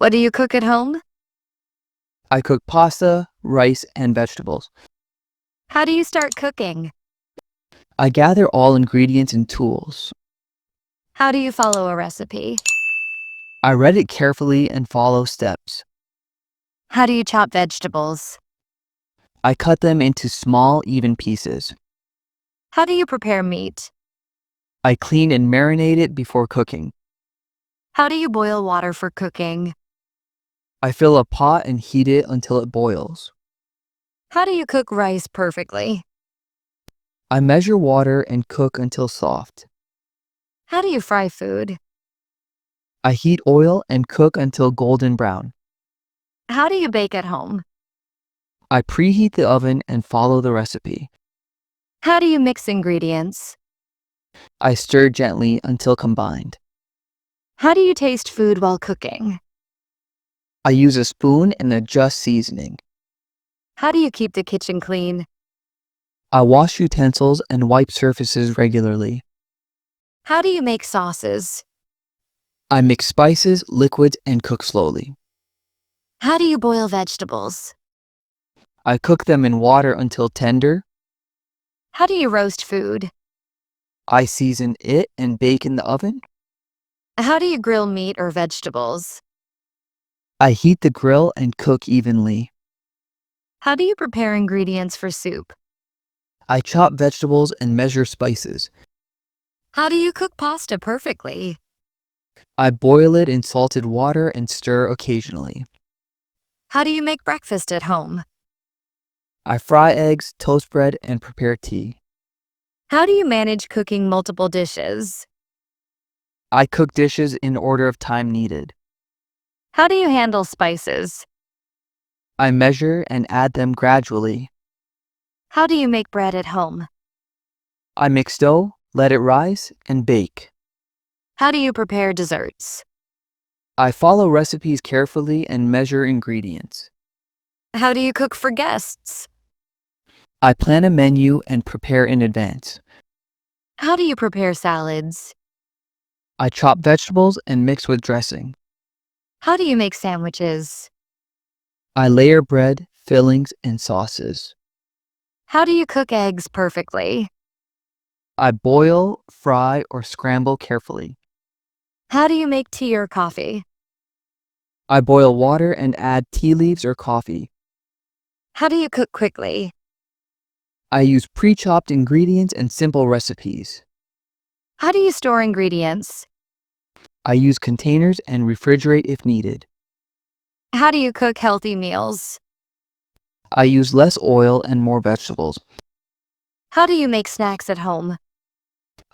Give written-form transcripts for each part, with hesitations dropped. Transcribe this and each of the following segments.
What do you cook at home? I cook pasta, rice, and vegetables. How do you start cooking? I gather all ingredients and tools. How do you follow a recipe? I read it carefully and follow steps. How do you chop vegetables? I cut them into small, even pieces. How do you prepare meat? I clean and marinate it before cooking. How do you boil water for cooking? I fill a pot and heat it until it boils. How do you cook rice perfectly? I measure water and cook until soft. How do you fry food? I heat oil and cook until golden brown. How do you bake at home? I preheat the oven and follow the recipe. How do you mix ingredients? I stir gently until combined. How do you taste food while cooking? I use a spoon and adjust seasoning. How do you keep the kitchen clean? I wash utensils and wipe surfaces regularly. How do you make sauces? I mix spices, liquids, and cook slowly. How do you boil vegetables? I cook them in water until tender. How do you roast food? I season it and bake in the oven. How do you grill meat or vegetables? I heat the grill and cook evenly. How do you prepare ingredients for soup? I chop vegetables and measure spices. How do you cook pasta perfectly? I boil it in salted water and stir occasionally. How do you make breakfast at home? I fry eggs, toast bread, and prepare tea. How do you manage cooking multiple dishes? I cook dishes in order of time needed. How do you handle spices? I measure and add them gradually. How do you make bread at home? I mix dough, let it rise, and bake. How do you prepare desserts? I follow recipes carefully and measure ingredients. How do you cook for guests? I plan a menu and prepare in advance. How do you prepare salads? I chop vegetables and mix with dressing. How do you make sandwiches? I layer bread, fillings, and sauces. How do you cook eggs perfectly? I boil, fry, or scramble carefully. How do you make tea or coffee? I boil water and add tea leaves or coffee. How do you cook quickly? I use pre-chopped ingredients and simple recipes. How do you store ingredients? I use containers and refrigerate if needed. How do you cook healthy meals? I use less oil and more vegetables. How do you make snacks at home?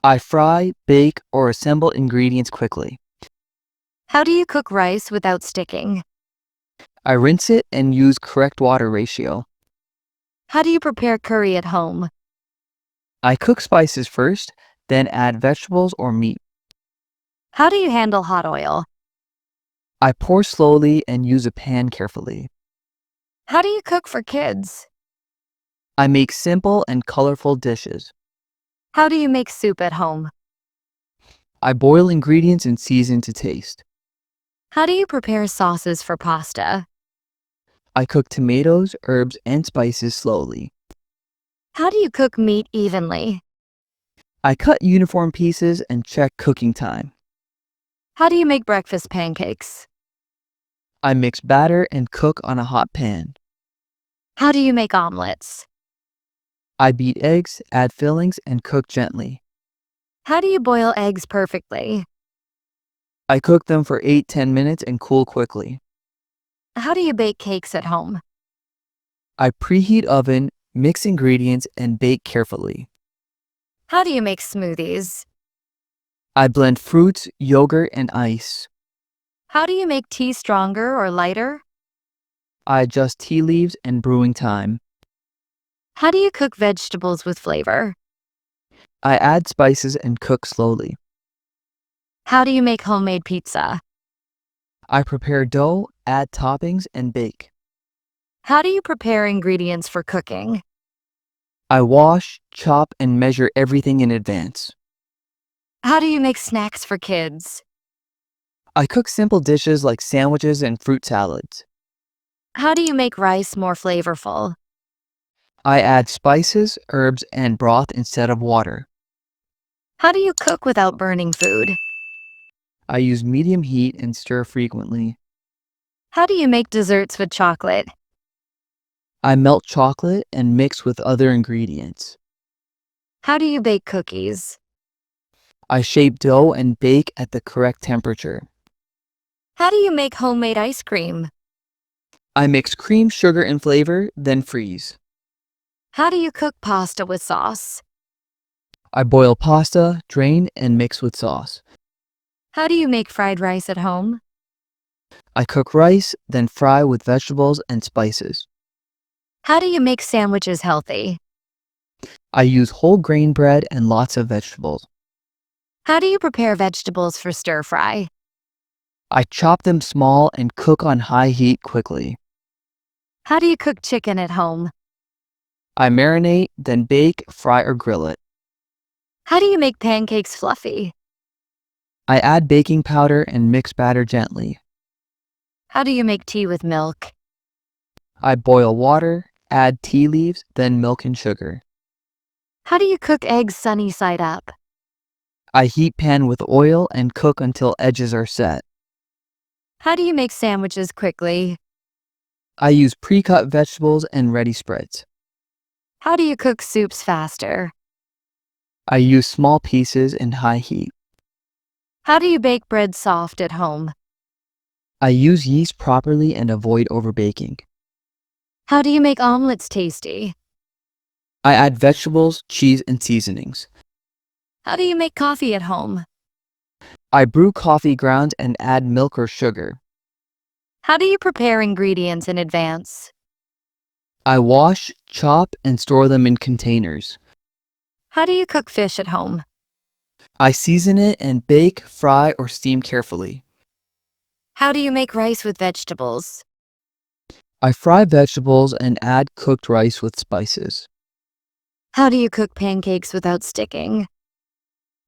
I fry, bake, or assemble ingredients quickly. How do you cook rice without sticking? I rinse it and use correct water ratio. How do you prepare curry at home? I cook spices first, then add vegetables or meat. How do you handle hot oil? I pour slowly and use a pan carefully. How do you cook for kids? I make simple and colorful dishes. How do you make soup at home? I boil ingredients and season to taste. How do you prepare sauces for pasta? I cook tomatoes, herbs, and spices slowly. How do you cook meat evenly? I cut uniform pieces and check cooking time. How do you make breakfast pancakes? I mix batter and cook on a hot pan. How do you make omelets? I beat eggs, add fillings, and cook gently. How do you boil eggs perfectly? I cook them for 8-10 minutes and cool quickly. How do you bake cakes at home? I preheat oven, mix ingredients, and bake carefully. How do you make smoothies? I blend fruits, yogurt, and ice. How do you make tea stronger or lighter? I adjust tea leaves and brewing time. How do you cook vegetables with flavor? I add spices and cook slowly. How do you make homemade pizza? I prepare dough, add toppings, and bake. How do you prepare ingredients for cooking? I wash, chop, and measure everything in advance. How do you make snacks for kids? I cook simple dishes like sandwiches and fruit salads. How do you make rice more flavorful? I add spices, herbs, and broth instead of water. How do you cook without burning food? I use medium heat and stir frequently. How do you make desserts with chocolate? I melt chocolate and mix with other ingredients. How do you bake cookies? I shape dough and bake at the correct temperature. How do you make homemade ice cream? I mix cream, sugar, and flavor, then freeze. How do you cook pasta with sauce? I boil pasta, drain, and mix with sauce. How do you make fried rice at home? I cook rice, then fry with vegetables and spices. How do you make sandwiches healthy? I use whole grain bread and lots of vegetables. How do you prepare vegetables for stir fry? I chop them small and cook on high heat quickly. How do you cook chicken at home? I marinate, then bake, fry, or grill it. How do you make pancakes fluffy? I add baking powder and mix batter gently. How do you make tea with milk? I boil water, add tea leaves, then milk and sugar. How do you cook eggs sunny side up? I heat pan with oil and cook until edges are set. How do you make sandwiches quickly? I use pre-cut vegetables and ready spreads. How do you cook soups faster? I use small pieces in high heat. How do you bake bread soft at home? I use yeast properly and avoid overbaking. How do you make omelets tasty? I add vegetables, cheese, and seasonings. How do you make coffee at home? I brew coffee grounds and add milk or sugar. How do you prepare ingredients in advance? I wash, chop, and store them in containers. How do you cook fish at home? I season it and bake, fry, or steam carefully. How do you make rice with vegetables? I fry vegetables and add cooked rice with spices. How do you cook pancakes without sticking?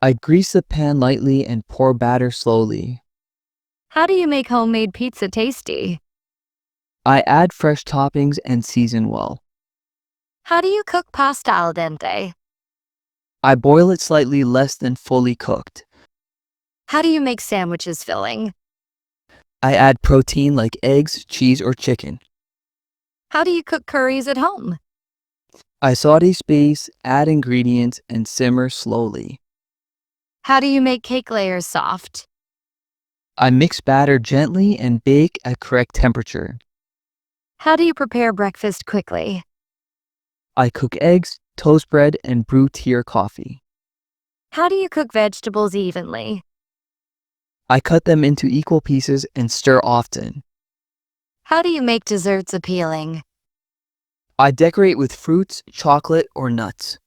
I grease the pan lightly and pour batter slowly. How do you make homemade pizza tasty? I add fresh toppings and season well. How do you cook pasta al dente? I boil it slightly less than fully cooked. How do you make sandwiches filling? I add protein like eggs, cheese, or chicken. How do you cook curries at home? I saute space, add ingredients, and simmer slowly. How do you make cake layers soft? I mix batter gently and bake at correct temperature. How do you prepare breakfast quickly? I cook eggs, toast bread, and brew tea or coffee. How do you cook vegetables evenly? I cut them into equal pieces and stir often. How do you make desserts appealing? I decorate with fruits, chocolate, or nuts.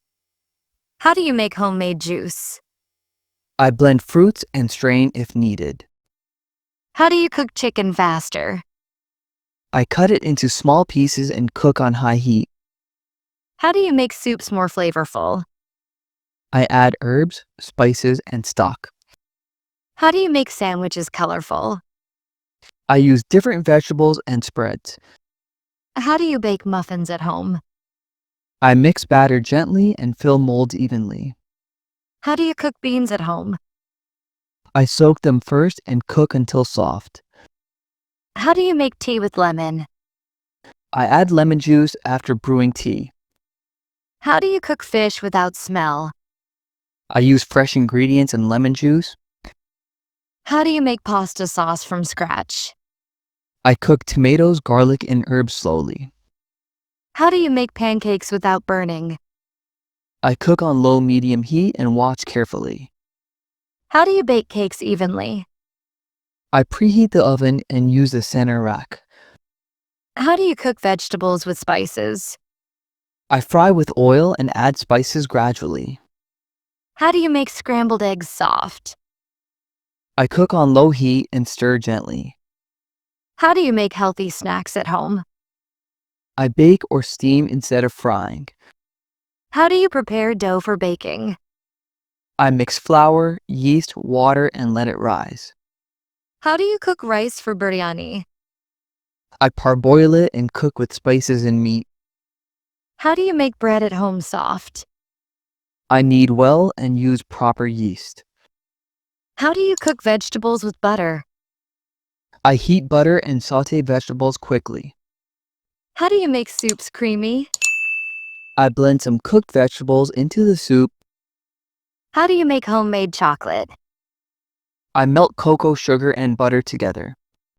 How do you make homemade juice? I blend fruits and strain if needed. How do you cook chicken faster? I cut it into small pieces and cook on high heat. How do you make soups more flavorful? I add herbs, spices, and stock. How do you make sandwiches colorful? I use different vegetables and spreads. How do you bake muffins at home? I mix batter gently and fill molds evenly. How do you cook beans at home? I soak them first and cook until soft. How do you make tea with lemon? I add lemon juice after brewing tea. How do you cook fish without smell? I use fresh ingredients and lemon juice. How do you make pasta sauce from scratch? I cook tomatoes, garlic, and herbs slowly. How do you make pancakes without burning? I cook on low-medium heat and watch carefully. How do you bake cakes evenly? I preheat the oven and use the center rack. How do you cook vegetables with spices? I fry with oil and add spices gradually. How do you make scrambled eggs soft? I cook on low heat and stir gently. How do you make healthy snacks at home? I bake or steam instead of frying. How do you prepare dough for baking? I mix flour, yeast, water, and let it rise. How do you cook rice for biryani? I parboil it and cook with spices and meat. How do you make bread at home soft? I knead well and use proper yeast. How do you cook vegetables with butter? I heat butter and saute vegetables quickly. How do you make soups creamy? I blend some cooked vegetables into the soup. How do you make homemade chocolate? I melt cocoa, sugar, and butter together.